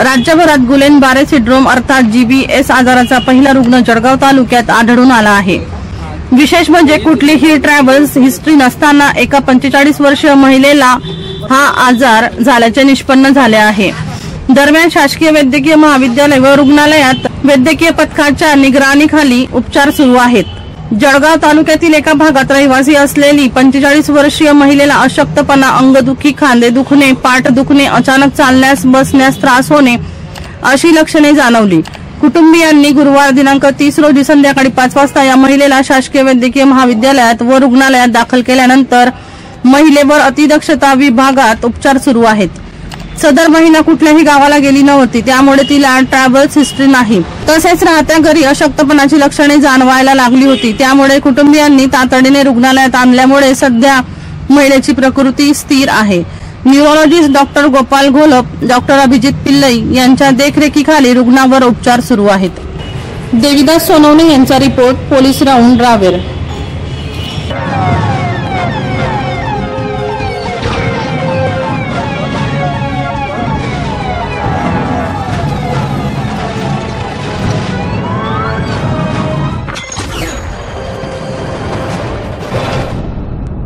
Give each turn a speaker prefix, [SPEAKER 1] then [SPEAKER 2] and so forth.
[SPEAKER 1] राज्यभरात गुलेन-बारे सिंड्रोम अर्थात जीबीएस आजाराचा पहिला रुग्ण जळगाव तालुक्यात आढळून आला आहे। विशेष म्हणजे कुठलीही ट्रॅव्हल्स हिस्ट्री नसताना एका 45 वर्षीय महिलेला हा आजार झाल्याचे निष्पन्न झाले आहे। दरम्यान शासकीय वैद्यकीय महाविद्यालय व रुग्णालयात वैद्यकीय पथकाच्या निगराणीखाली उपचार सुरू आहेत। जळगाव तालुक्यातील एका भागात रहिवासी असलेली 45 वर्षीय महिलेला अशक्तपणा, अंगदुखी, खांदे दुखणे, पाठ दुखणे, अचानक चालण्यास बसण्यास त्रास होणे अशी लक्षणे जाणवली। कुटुंबियांनी गुरुवार दिनांक 30 रोजी संध्याकाळी 5 वाजता या महिलेला शासकीय वैद्यकीय महाविद्यालयात व रुग्णालयात दाखल केल्यानंतर महिलेवर अतिदक्षता विभागात उपचार सुरू आहेत। सदर महिला कुठल्याही गावाला गेली नव्हती, त्यामुळे तिला ट्रॅव्हल्स हिस्ट्री नाही। तसेच राहत्या घरी अशक्तपणाची लक्षणे जाणवायला लागली होती, त्यामुळे कुटुंबियांनी तातडीने रुग्णालयात आणल्यामुळे सध्या महिलेची प्रकृती स्थिर आहे। Neurologist doctor Gopal Gholap, doctor Abhijit Pillai यांच्या देखरेखीखाली रुग्णावर उपचार सुरू आहेत। देविदास सोनवणे यांचा रिपोर्ट, पोलीस राऊंड रावेर।